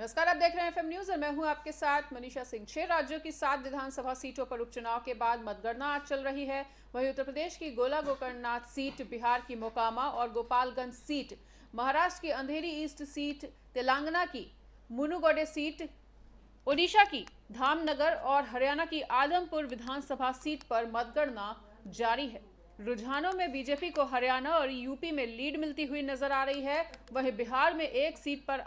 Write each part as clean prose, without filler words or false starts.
नमस्कार, आप देख रहे हैं एफएम न्यूज और मैं हूं आपके साथ मनीषा सिंह। 6 राज्यों की 7 विधानसभा सीटों पर उपचुनाव के बाद मतगणना आज चल रही है। वहीं उत्तर प्रदेश की गोला गोकर्णनाथ सीट, बिहार की मोकामा और गोपालगंज सीट, महाराष्ट्र की अंधेरी ईस्ट सीट, तेलंगाना की मुनुगोडे सीट, ओडिशा की धामनगर और हरियाणा की आदमपुर विधानसभा सीट पर मतगणना जारी है। रुझानों में बीजेपी को हरियाणा और यूपी में लीड मिलती हुई नजर आ रही है। वहीं बिहार में एक सीट पर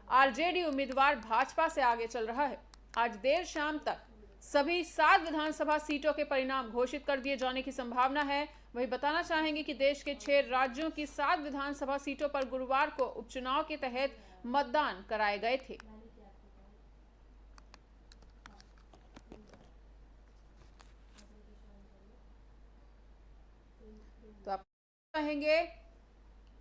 आरजेडी उम्मीदवार भाजपा से आगे चल रहा है। आज देर शाम तक सभी 7 विधानसभा सीटों के परिणाम घोषित कर दिए जाने की संभावना है। वहीं बताना चाहेंगे कि देश के 6 राज्यों की 7 विधानसभा सीटों पर गुरुवार को उपचुनाव के तहत मतदान कराए गए थे। तो आप कहेंगे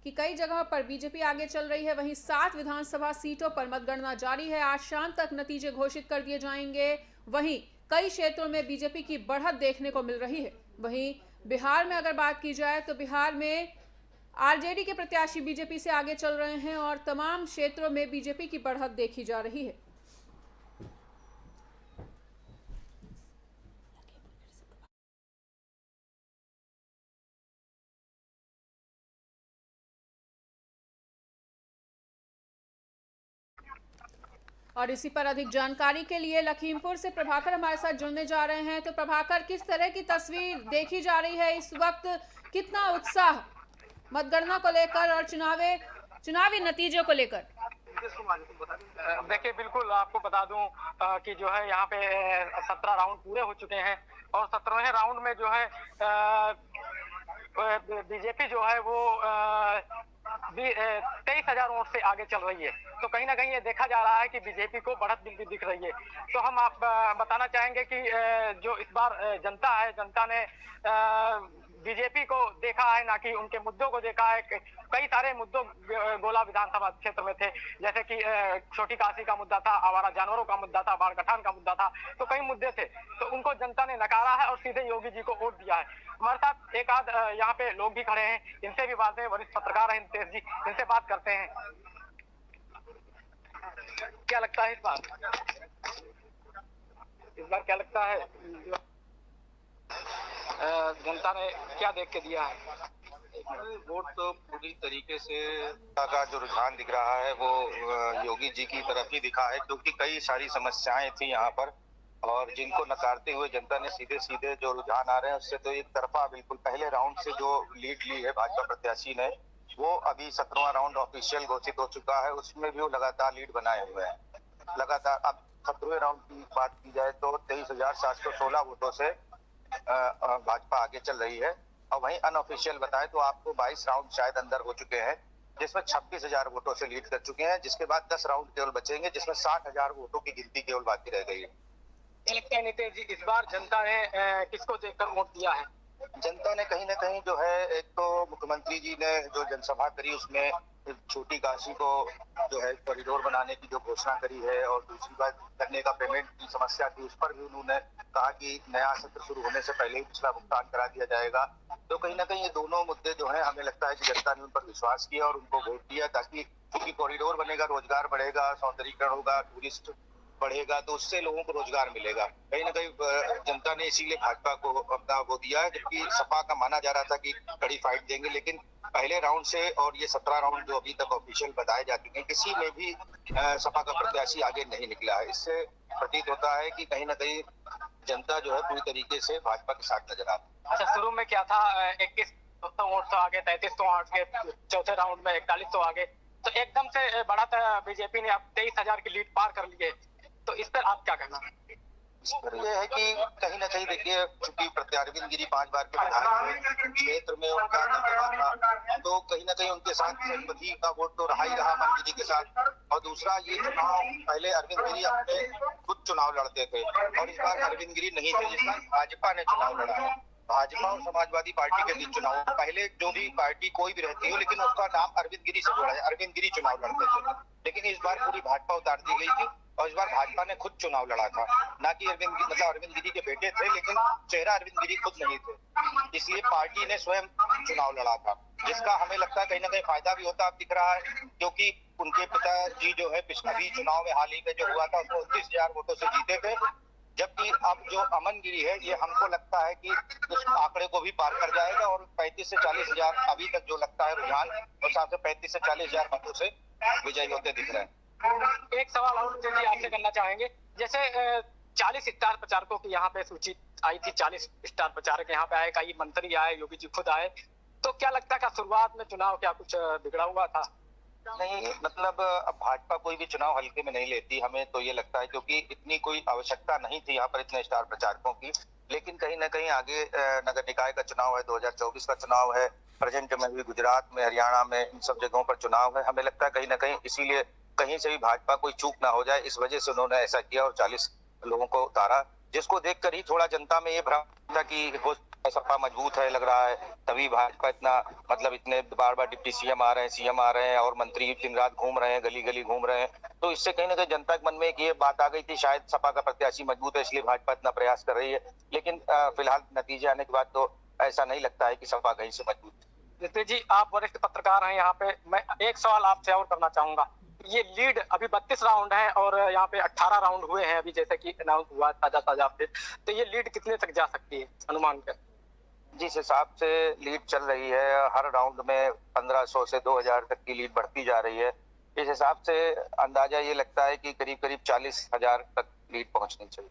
कि कई जगह पर बीजेपी आगे चल रही है। वहीं 7 विधानसभा सीटों पर मतगणना जारी है। आज शाम तक नतीजे घोषित कर दिए जाएंगे। वहीं कई क्षेत्रों में बीजेपी की बढ़त देखने को मिल रही है। वहीं बिहार में अगर बात की जाए तो बिहार में आरजेडी के प्रत्याशी बीजेपी से आगे चल रहे हैं और तमाम क्षेत्रों में बीजेपी की बढ़त देखी जा रही है। और इसी पर अधिक जानकारी के लिए लखीमपुर से प्रभाकर हमारे साथ जुड़ने जा रहे हैं। तो प्रभाकर, किस तरह की तस्वीर देखी जा रही है इस वक्त? कितना उत्साह मतगणना को लेकर और चुनावी नतीजों को लेकर? देखिए, बिल्कुल आपको बता दूं कि जो है यहाँ पे 17 राउंड पूरे हो चुके हैं और 17वें राउंड में जो है बीजेपी जो है वो 23,000 वोट से आगे चल रही है। तो कहीं ना कहीं ये देखा जा रहा है कि बीजेपी को बढ़त बिल्कुल दिख रही है। तो हम आप बताना चाहेंगे कि जो इस बार जनता है, जनता ने बीजेपी को देखा है, ना कि उनके मुद्दों को देखा है। कई सारे मुद्दों गोला विधानसभा क्षेत्र में थे, जैसे कि छोटी काशी का मुद्दा था, आवारा जानवरों का मुद्दा था, बाढ़ गठान का मुद्दा था। तो कई मुद्दे थे, तो उनको जनता ने नकारा है और सीधे योगी जी को वोट दिया है। हमारे साथ एक आध यहाँ पे लोग भी खड़े हैं, इनसे भी बात है। वरिष्ठ पत्रकार हैं हितेश जी, इनसे बात करते हैं। क्या लगता है इस बार क्या लगता है जनता ने क्या देख के दिया है? वोट तो पूरी तरीके से का जो रुझान दिख रहा है वो योगी जी की तरफ ही दिखा है, क्योंकि कई सारी समस्याएं थी यहाँ पर और जिनको नकारते हुए जनता ने सीधे सीधे जो रुझान आ रहे हैं उससे तो एक तरफा बिल्कुल पहले राउंड से जो लीड ली है भाजपा प्रत्याशी ने, वो अभी 17वां राउंड ऑफिशियल घोषित हो चुका है, उसमें भी वो लगातार लीड बनाए हुए हैं। लगातार अब 17वें राउंड की बात की जाए तो 23,716 वोटों से भाजपा आगे चल रही है। और वहीं अनऑफिशियल बताए तो आपको 22 राउंड शायद अंदर हो चुके हैं, जिसमें 26,000 वोटों से लीड कर चुके हैं, जिसके बाद 10 राउंड केवल बचेंगे, जिसमें 60,000 वोटों की गिनती केवल बाकी रह गई है। नितिन जी, इस बार जनता ने किसको देखकर वोट दिया है? जनता ने कहीं ना कहीं जो है, एक तो मुख्यमंत्री जी ने जो जनसभा करी उसमें छोटी काशी को जो है कॉरिडोर बनाने की जो घोषणा करी है, और दूसरी बात करने का पेमेंट की समस्या थी, उस पर भी उन्होंने कहा कि नया सत्र शुरू होने से पहले ही पिछला भुगतान करा दिया जाएगा। तो कहीं ना कहीं ये दोनों मुद्दे जो है, हमें लगता है कि जनता ने उन पर विश्वास किया और उनको वोट दिया, ताकि क्योंकि कॉरिडोर बनेगा, रोजगार बढ़ेगा, सौंदर्यीकरण होगा, टूरिस्ट बढ़ेगा, तो उससे लोगों को रोजगार मिलेगा। कहीं ना कहीं जनता ने इसीलिए भाजपा को अपना वो दिया है, जबकि सपा का माना जा रहा था कि कड़ी फाइट देंगे, लेकिन पहले राउंड से और ये 17 राउंड जो अभी तक ऑफिशियल बताए जा चुके हैं, किसी में भी सपा का प्रत्याशी आगे नहीं निकला है। इससे प्रतीत होता है कि कहीं ना कहीं जनता जो है पूरी तरीके से भाजपा के साथ नजर आती है। अच्छा, शुरू में क्या था, 21 वोट तो आगे, 33 तो आगे, चौथे राउंड में 41 तो आगे, तो एकदम से बढ़ा था बीजेपी ने, अब 23,000 की लीड पार कर ली है। तो इस पर आप क्या कहना? इस पर यह है कि कहीं ना कहीं देखिए, चूंकि अरविंद गिरी 5 बार के विधायक क्षेत्र में उनका दबदबा था, तो कहीं ना कहीं उनके साथ सहमति का वोट तो रहा ही रहा मन गिरी के साथ। और दूसरा, ये चुनाव पहले अरविंद गिरी अपने खुद चुनाव लड़ते थे और इस बार अरविंद गिरी नहीं थे, जिस बार भाजपा ने चुनाव लड़ा है। भाजपा और समाजवादी पार्टी के बीच चुनाव, पहले जो भी पार्टी कोई भी रहती हो, लेकिन उसका नाम अरविंद गिरी से जोड़ा है, अरविंद गिरी चुनाव लड़ते थे। लेकिन इस बार पूरी भाजपा उतार दी गई थी और इस बार भाजपा ने खुद चुनाव लड़ा था, ना कि अरविंद गिरी के बेटे थे, लेकिन चेहरा अरविंद गिरी खुद नहीं थे, इसलिए पार्टी ने स्वयं चुनाव लड़ा था। जिसका हमें लगता है कहीं ना कहीं फायदा भी होता दिख रहा है, क्योंकि उनके पिताजी जो है अभी चुनाव में हाल ही में जो हुआ था उसको 29,000 वोटों से जीते थे, जबकि अब जो अमन गिरी है ये हमको लगता है कि उस आंकड़े को भी पार कर जाएगा और 35 से 40,000 अभी तक जो लगता है रुझान उस हिसाब से 35 से 40,000 मतों से विजयी होते दिख रहे हैं। एक सवाल और जी आपसे करना चाहेंगे, जैसे 40 स्टार प्रचारकों की यहाँ पे सूची आई थी, 40 स्टार प्रचारक यहाँ पे आए, कई मंत्री आए, योगी जी खुद आए, तो क्या लगता है कि शुरुआत में चुनाव क्या कुछ बिगड़ा हुआ था? नहीं, मतलब अब भाजपा कोई भी चुनाव हल्के में नहीं लेती, हमें तो ये लगता है, क्योंकि इतनी कोई आवश्यकता नहीं थी यहाँ पर इतने स्टार प्रचारकों की। लेकिन कहीं ना कहीं आगे नगर निकाय का चुनाव है, 2024 का चुनाव है, प्रेजेंट में भी गुजरात में, हरियाणा में, इन सब जगहों पर चुनाव है। हमें लगता है कहीं ना कहीं इसीलिए कहीं से भी भाजपा कोई चूक ना हो जाए, इस वजह से उन्होंने ऐसा किया और 40 लोगों को उतारा, जिसको देखकर ही थोड़ा जनता में ये भ्रम था कि हो सपा मजबूत है लग रहा है, तभी भाजपा इतना, मतलब इतने बार बार डिप्टी सीएम आ रहे हैं, सीएम आ रहे हैं और मंत्री दिन रात घूम रहे हैं, गली गली घूम रहे हैं, तो इससे कहीं ना कहीं जनता के मन में एक ये बात आ गई थी शायद सपा का प्रत्याशी मजबूत है इसलिए भाजपा इतना प्रयास कर रही है। लेकिन फिलहाल नतीजे आने के बाद तो ऐसा नहीं लगता है कि सपा कहीं से मजबूत है। नितिन जी, आप वरिष्ठ पत्रकार हैं यहाँ पे, मैं एक सवाल आपसे और करना चाहूंगा, ये लीड अभी 32 राउंड है और यहाँ पे 18 राउंड हुए हैं अभी, जैसे कि अनाउंस हुआ ताजा अपडेट, तो ये लीड कितने तक जा सकती है अनुमान कर? जिस हिसाब से लीड चल रही है, हर राउंड में 1500 से 2000 तक की लीड बढ़ती जा रही है, इस हिसाब से अंदाजा ये लगता है कि करीब करीब 40,000 तक लीड पहुंचनी चाहिए।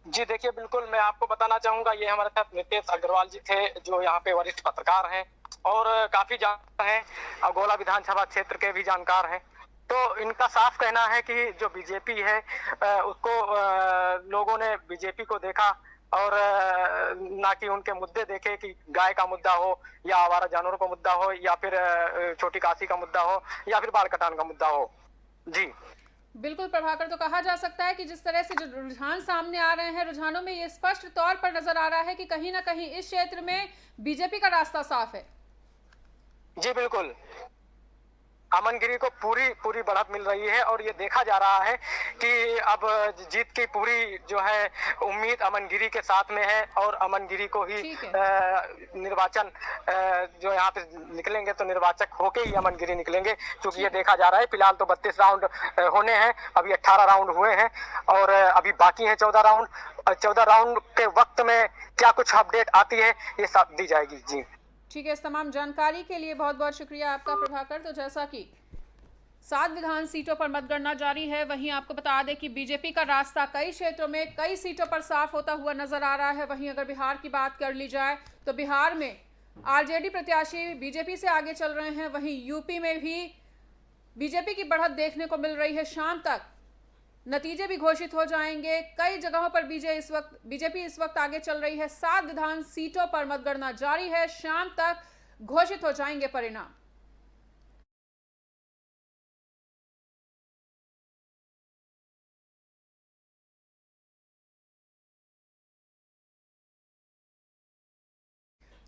जी देखिए, बिल्कुल मैं आपको बताना चाहूंगा, ये हमारे साथ नितेश अग्रवाल जी थे जो यहाँ पे वरिष्ठ पत्रकार हैं और काफी जानकार हैं, अगोला विधानसभा क्षेत्र के भी जानकार हैं। तो इनका साफ कहना है कि जो बीजेपी है उसको लोगों ने बीजेपी को देखा और ना कि उनके मुद्दे देखे कि गाय का मुद्दा हो या आवारा जानवरों का मुद्दा हो या फिर छोटी काशी का मुद्दा हो या फिर बाल कटान का मुद्दा हो। जी बिल्कुल प्रभाकर, तो कहा जा सकता है कि जिस तरह से जो रुझान सामने आ रहे हैं, रुझानों में ये स्पष्ट तौर पर नजर आ रहा है कि कहीं ना कहीं इस क्षेत्र में बीजेपी का रास्ता साफ है। जी बिल्कुल, अमन गिरी को पूरी बढ़त मिल रही है और ये देखा जा रहा है कि अब जीत की पूरी जो है उम्मीद अमन गिरी के साथ में है और अमन गिरी को ही निर्वाचन जो यहाँ पे निकलेंगे तो निर्वाचक होके ही अमन गिरी निकलेंगे, क्योंकि ये देखा जा रहा है फिलहाल तो 32 राउंड होने हैं, अभी 18 राउंड हुए हैं और अभी बाकी है 14 राउंड। 14 राउंड के वक्त में क्या कुछ अपडेट आती है ये सब दी जाएगी। जी ठीक है, इस तमाम जानकारी के लिए बहुत बहुत शुक्रिया आपका प्रभाकर। तो जैसा कि 7 विधान सीटों पर मतगणना जारी है, वहीं आपको बता दें कि बीजेपी का रास्ता कई क्षेत्रों में कई सीटों पर साफ होता हुआ नजर आ रहा है। वहीं अगर बिहार की बात कर ली जाए तो बिहार में आरजेडी प्रत्याशी बीजेपी से आगे चल रहे हैं, वहीं यूपी में भी बीजेपी की बढ़त देखने को मिल रही है। शाम तक नतीजे भी घोषित हो जाएंगे। कई जगहों पर बीजेपी इस वक्त आगे चल रही है। 7 विधान सीटों पर मतगणना जारी है, शाम तक घोषित हो जाएंगे परिणाम।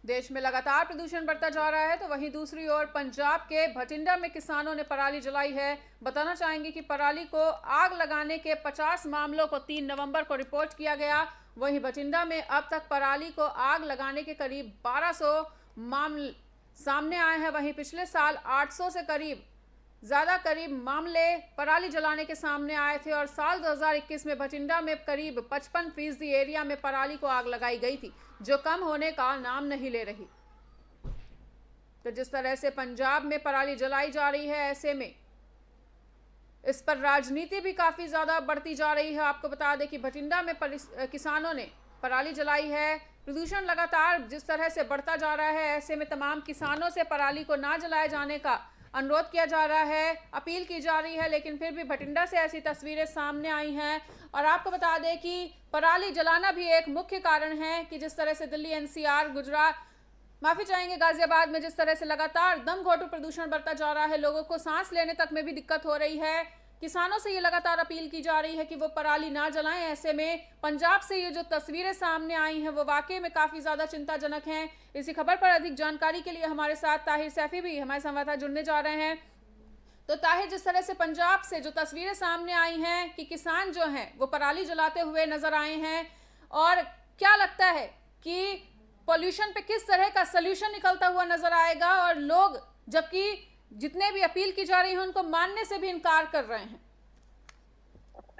देश में लगातार प्रदूषण बढ़ता जा रहा है, तो वहीं दूसरी ओर पंजाब के भटिंडा में किसानों ने पराली जलाई है। बताना चाहेंगे कि पराली को आग लगाने के 50 मामलों को 3 नवंबर को रिपोर्ट किया गया। वहीं भटिंडा में अब तक पराली को आग लगाने के करीब 1200 मामले सामने आए हैं। वहीं पिछले साल 800 से करीब मामले पराली जलाने के सामने आए थे और साल 2021 में भटिंडा में करीब 55% एरिया में पराली को आग लगाई गई थी, जो कम होने का नाम नहीं ले रही। तो जिस तरह से पंजाब में पराली जलाई जा रही है, ऐसे में इस पर राजनीति भी काफी ज्यादा बढ़ती जा रही है। आपको बता दें कि भटिंडा में किसानों ने पराली जलाई है। प्रदूषण लगातार जिस तरह से बढ़ता जा रहा है, ऐसे में तमाम किसानों से पराली को ना जलाए जाने का अनुरोध किया जा रहा है, अपील की जा रही है। लेकिन फिर भी भटिंडा से ऐसी तस्वीरें सामने आई हैं और आपको बता दें कि पराली जलाना भी एक मुख्य कारण है कि जिस तरह से दिल्ली, एनसीआर, गुजरात, माफी चाहेंगे गाजियाबाद में जिस तरह से लगातार दम घोटू प्रदूषण बढ़ता जा रहा है, लोगों को सांस लेने तक में भी दिक्कत हो रही है। किसानों से ये लगातार अपील की जा रही है कि वो पराली ना जलाएं। ऐसे में पंजाब से ये जो तस्वीरें सामने आई हैं वो वाकई में काफी ज्यादा चिंताजनक हैं। इसी खबर पर अधिक जानकारी के लिए हमारे साथ ताहिर सैफी भी हमारे संवाददाता जुड़ने जा रहे हैं। तो ताहिर, जिस तरह से पंजाब से जो तस्वीरें सामने आई हैं कि किसान जो हैं वो पराली जलाते हुए नजर आए हैं, और क्या लगता है कि पॉल्यूशन पे किस तरह का सलूशन निकलता हुआ नजर आएगा, और लोग जबकि जितने भी अपील की जा रही है उनको मानने से भी इनकार कर रहे हैं।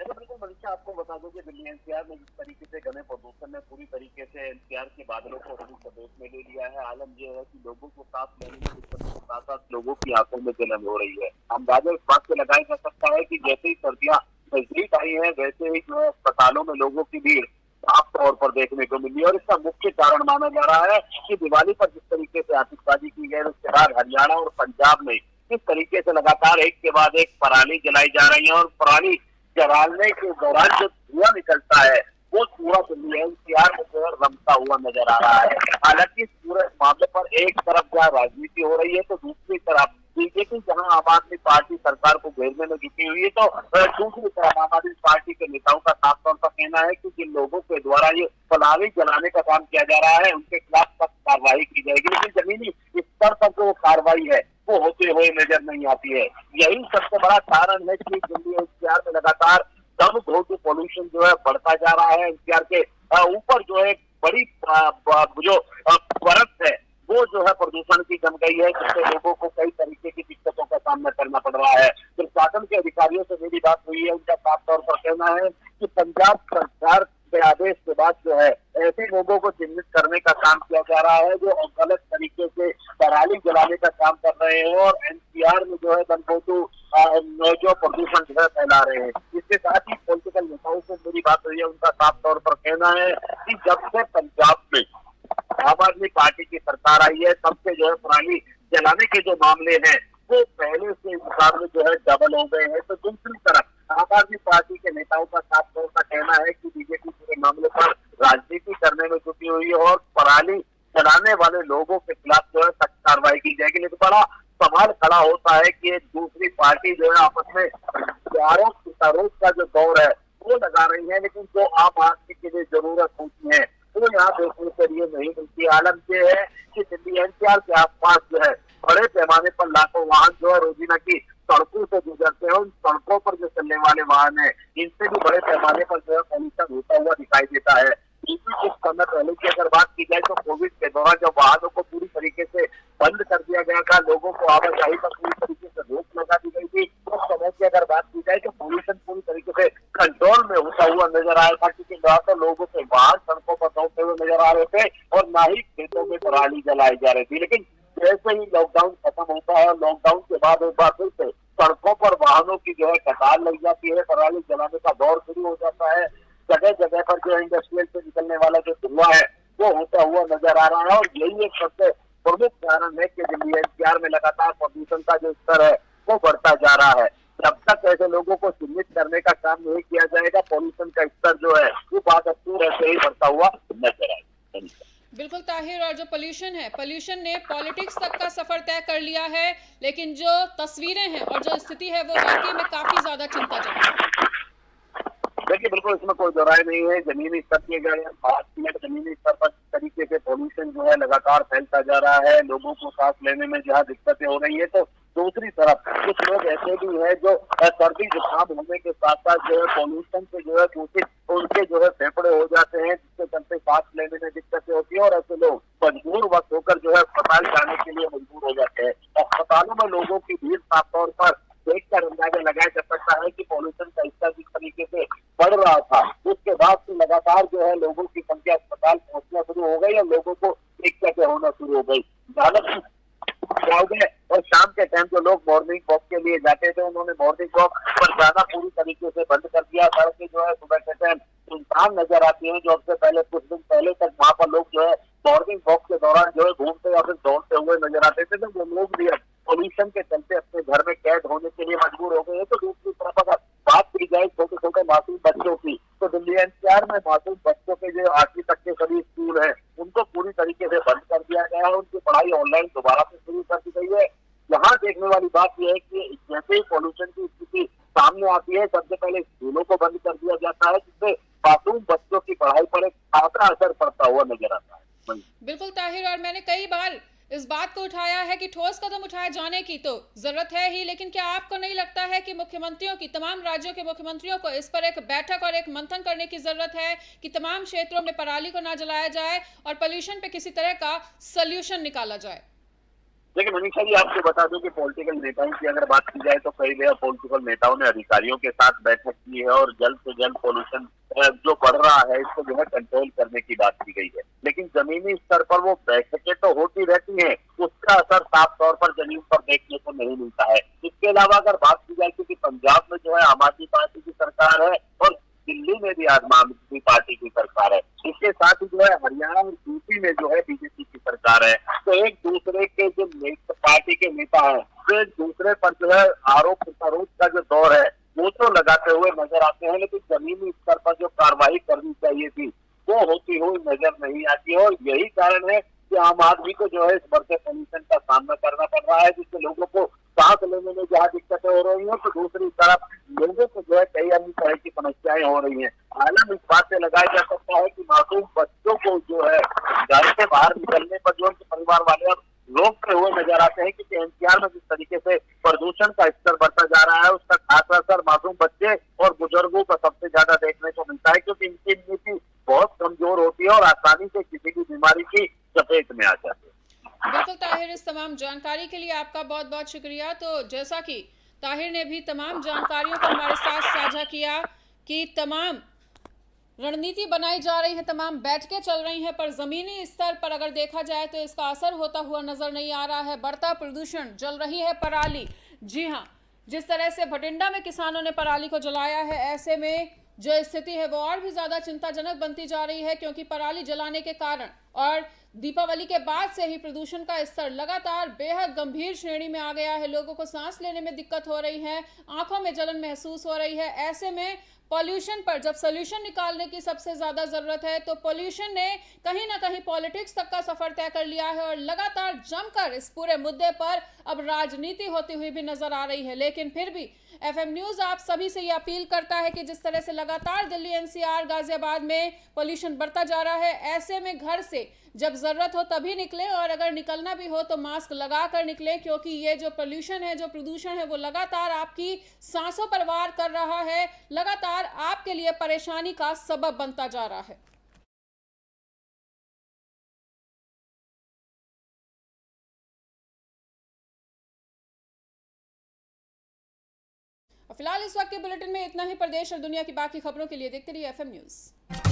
बिल्कुल मनीषा, आपको बता दूं कि दिल्ली एनसीआर में जिस तरीके से घने प्रदूषण ने पूरी तरीके से एनसीआर के बादलों को अपनी चपेट में ले लिया है। आलम यह है कि लोगों को सांस लेने में दिक्कत के साथ साथ लोगों की आंखों में जलन हो रही है। अंदाजा इस बात से लगाया जा सकता है कि जैसे ही सर्दियां नजदीक आई है वैसे ही जो है अस्पतालों में लोगों की भीड़ साफ तौर पर देखने को मिली, और इसका मुख्य कारण माना जा रहा है कि दिवाली पर जिस तरीके से आतिशबाजी की गई, उसके बाद हरियाणा और पंजाब में किस तरीके से लगातार एक के बाद एक पराली जलाई जा रही है, और पराली जलाने के दौरान जो धुआं निकलता है वो पूरा दिल्ली एनसीआर में जो है रमता हुआ नजर आ रहा है। हालांकि इस पूरे मामले पर एक तरफ जहाँ राजनीति हो रही है तो दूसरी तरफ बीजेपी जहां आम आदमी पार्टी सरकार को घेरने में जुटी हुई है, तो दूसरी तरफ आम आदमी पार्टी के नेताओं का साफ तौर पर कहना है कि जिन लोगों के द्वारा ये पराली जलाने का काम किया जा रहा है उनके खिलाफ सख्त कार्रवाई की जाएगी, लेकिन जमीनी स्तर पर जो कार्रवाई है वो होते हुए नजर नहीं आती है। यही सबसे बड़ा कारण है कि दिल्ली एनसीआर में लगातार दम घोटू पॉल्यूशन जो है बढ़ता जा रहा है। एनसीआर के ऊपर जो है बड़ी जो परत है वो जो है प्रदूषण की जम गई है, जिससे लोगों को कई तरीके की दिक्कतों का सामना करना पड़ रहा है। प्रशासन के अधिकारियों से मेरी बात हुई है, उनका साफ तौर पर कहना है कि पंजाब सरकार के आदेश के बाद जो है ऐसे लोगों को चिन्हित करने का काम किया जा रहा है जो गलत तरीके से पराली जलाने का काम कर रहे हैं और एनसीआर में जो है दमघोटू जो प्रदूषण जो है फैला रहे हैं। इसके साथ ही पॉलिटिकल नेताओं से मेरी बात हुई है, उनका साफ तौर पर कहना है कि जब से पंजाब में आम आदमी पार्टी की सरकार आई है तब से जो है पराली जलाने के जो मामले हैं वो पहले से मुकाबले जो है डबल हो गए हैं। तो दूसरी तरफ आम आदमी पार्टी के नेताओं का साफ तौर पर कहना है कि बीजेपी पूरे मामले पर राजनीति करने में जुटी हुई है और पराली जलाने वाले लोगों के खिलाफ जो है सख्त कार्रवाई की जाएगी। लेकिन बड़ा सवाल खड़ा होता है कि दूसरी पार्टी जो है आपस में आरोप प्रत्यारोप का जो दौर है वो लगा रही है, लेकिन जो आम आदमी की जो जरूरत होती है वो यहाँ देखने के लिए नहीं मिलती। आलम ये है कि दिल्ली एनसीआर के आसपास जो है बड़े पैमाने पर लाखों वाहन जो है रोजीना की सड़कों से गुजरते हैं। उन सड़कों पर जो चलने वाले वाहन है इनसे भी बड़े पैमाने पर जो है पॉल्यूशन होता हुआ दिखाई देता है। कुछ समय पहले की अगर बात की जाए तो कोविड के दौरान जब वाहनों को पूरी तरीके से बंद कर दिया गया था, लोगों को आवाजाही पर पूरी तरीके से रोक लगा दी गई थी, उस समय की अगर बात की जाए तो पॉल्यूशन पूरी तरीके से कंट्रोल में होता हुआ नजर आया था, क्योंकि तो लोगों के वाहन सड़कों पर दौड़ते हुए नजर आ रहे थे और ना ही खेतों में पराली जलाई जा रही थी। लेकिन जैसे ही लॉकडाउन खत्म होता है और लॉकडाउन के बाद एक बार फिर से सड़कों पर वाहनों की जो है कतार लग जाती है, पराली जलाने का दौर शुरू हो जाता है। जगह जगह पर जो इंडस्ट्रियल से निकलने वाला जो धुआं है वो होता हुआ नजर आ रहा है और यही एक सबसे प्रमुख कारण है कि दिल्ली एनसीआर में लगातार प्रदूषण का जो स्तर है वो बढ़ता जा रहा है। जब तक ऐसे लोगों को चिन्हित करने का काम नहीं किया जाएगा पॉल्यूशन का स्तर जो है वो बागतूर ऐसे ही बढ़ता हुआ नजर आएगा। बिल्कुल ताहिर, और जो पोल्यूशन ने पॉलिटिक्स तक का सफर तय कर लिया है, लेकिन जो तस्वीरें हैं और जो स्थिति है वो वाकई में काफी ज्यादा चिंताजनक है। देखिए बिल्कुल इसमें कोई दो राय नहीं है। जमीनी स्तर की बात की है, जमीनी स्तर पर तरीके से पॉल्यूशन जो है लगातार फैलता जा रहा है, लोगों को सांस लेने में जहाँ दिक्कतें हो रही है, तो दूसरी तरफ कुछ लोग ऐसे भी हैं जो सर्दी जुकाम होने के साथ साथ जो है पॉल्यूशन से जो है दूषित उनके जो है फेफड़े हो जाते हैं, जिसके चलते सांस लेने में दिक्कतें होती है और ऐसे लोग मजबूर वक्त होकर जो है अस्पताल जाने के लिए मजबूर हो जाते हैं। अस्पतालों में लोगों की भीड़ साफ तौर पर देखकर अंदाजा लगाया जा सकता है कि पॉल्यूशन का स्तर जिस तरीके से बढ़ रहा था उसके बाद से लगातार जो है लोगों की संख्या अस्पताल पहुंचना शुरू हो गई और लोगों को दिक्कतें होना शुरू हो गई। और शाम के टाइम जो लोग मॉर्निंग वॉक के लिए जाते थे उन्होंने मॉर्निंग वॉक पर जाना पूरी तरीके से बंद कर दिया। सड़कें जो है सुबह के टाइम सुनसान नजर आती है, जो अब से पहले कुछ दिन पहले तक वहाँ पर लोग जो है मॉर्निंग वॉक के दौरान जो है घूमते या फिर दौड़ते हुए नजर आते थे, तो वो लोग भी पॉल्यूशन के चलते अपने घर में कैद होने के लिए मजबूर हो गए हैं। तो दूसरी तरफ अगर बात की जाए छोटे छोटे मासूम बच्चों की, तो दिल्ली एनसीआर में मासूम बच्चों के जो 8वीं तक के सभी स्कूल है उनको पूरी तरीके से बंद कर दिया गया है, उनकी पढ़ाई ऑनलाइन दोबारा से शुरू कर दी गई है। यहाँ देखने वाली बात यह है कि जैसे ही पॉल्यूशन की स्थिति सामने आती है सबसे पहले स्कूलों को बंद कर दिया जाता है, जिससे मासूम बच्चों की पढ़ाई पर एक खासा असर पड़ता हुआ नजर आता है। बिल्कुल ताहिर, और मैंने कई बार इस बात को उठाया है कि ठोस कदम उठाए जाने की तो जरूरत है ही, लेकिन क्या आपको नहीं लगता है कि मुख्यमंत्रियों की, तमाम राज्यों के मुख्यमंत्रियों को इस पर एक बैठक और एक मंथन करने की जरूरत है कि तमाम क्षेत्रों में पराली को ना जलाया जाए और पोल्यूशन पे किसी तरह का सोल्यूशन निकाला जाए? लेकिन मनीषा जी, आपको बता दूं कि पॉलिटिकल नेताओं की अगर बात की जाए तो कई जगह पॉलिटिकल नेताओं ने अधिकारियों के साथ बैठक की है और जल्द से जल्द पोल्यूशन जो बढ़ रहा है इसको जो है कंट्रोल करने की बात की गई है। लेकिन जमीनी स्तर पर वो बैठकें तो होती रहती हैं, उसका असर साफ तौर पर जमीन पर देखने को नहीं मिलता है। इसके अलावा अगर बात की जाए कि पंजाब में जो है आम आदमी पार्टी की सरकार है और दिल्ली में भी आम आदमी पार्टी की सरकार है, इसके साथ ही जो है हरियाणा और यूपी में जो है बीजेपी की सरकार है। तो एक दूसरे के जो पार्टी के नेता हैं वो एक दूसरे पर जो है आरोप प्रत्यारोप का जो दौर है वो तो लगाते हुए नजर आते हैं, लेकिन जमीनी स्तर पर जो कार्रवाई करनी चाहिए थी वो होती हुई नजर नहीं आती है। और यही कारण है कि आम आदमी को जो है इस बढ़ते पोल्यूशन का सामना करना पड़ रहा है, जिससे लोगों को सांस लेने में जहाँ दिक्कतें हो रही हैं तो दूसरी तरफ लोगों को जो है कई अन्य तरह की समस्याएं हो रही हैं। आलम इस बात से लगाया जा सकता है कि मासूम बच्चों को जो है घर से बाहर निकलने पर जो उनके परिवार वाले रोकते हुए नजर आते हैं, क्योंकि एनसीआर में जिस तरीके से प्रदूषण का स्तर बढ़ता जा रहा है उसका खास असर मासूम बच्चे और बुजुर्गों का सबसे ज्यादा देखने को मिलता है, क्योंकि इनकी इम्यूनिटी बहुत कमजोर होती है और आसानी से किसी भी बीमारी की चपेट में आ जाती है। बिल्कुल ताहिर, इस तमाम जानकारी के लिए आपका बहुत बहुत शुक्रिया। तो जैसा कि ताहिर ने भी तमाम जानकारियों को हमारे साथ साझा किया कि तमाम रणनीति बनाई जा रही है, तमाम बैठकें चल रही हैं, पर जमीनी स्तर पर अगर देखा जाए तो इसका असर होता हुआ नजर नहीं आ रहा है। बढ़ता प्रदूषण, जल रही है पराली। जी हाँ, जिस तरह से भटिंडा में किसानों ने पराली को जलाया है, ऐसे में जो स्थिति है वो और भी ज्यादा चिंताजनक बनती जा रही है, क्योंकि पराली जलाने के कारण और दीपावली के बाद से ही प्रदूषण का स्तर लगातार बेहद गंभीर श्रेणी में आ गया है। लोगों को सांस लेने में दिक्कत हो रही है, आंखों में जलन महसूस हो रही है। ऐसे में पॉल्यूशन पर जब सोल्यूशन निकालने की सबसे ज्यादा जरूरत है, तो पॉल्यूशन ने कहीं ना कहीं पॉलिटिक्स तक का सफर तय कर लिया है और लगातार जमकर इस पूरे मुद्दे पर अब राजनीति होती हुई भी नजर आ रही है। लेकिन फिर भी एफएम न्यूज आप सभी से ये अपील करता है कि जिस तरह से लगातार दिल्ली, एनसीआर, गाजियाबाद में पॉल्यूशन बढ़ता जा रहा है, ऐसे में घर से जब जरूरत हो तभी निकले और अगर निकलना भी हो तो मास्क लगा कर निकले, क्योंकि ये जो पोल्यूशन है, जो प्रदूषण है, वो लगातार आपकी सांसों पर वार कर रहा है, लगातार आपके लिए परेशानी का सबब बनता जा रहा है। फिलहाल इस वक्त के बुलेटिन में इतना ही। प्रदेश और दुनिया की बाकी खबरों के लिए देखते रहिए एफएम न्यूज।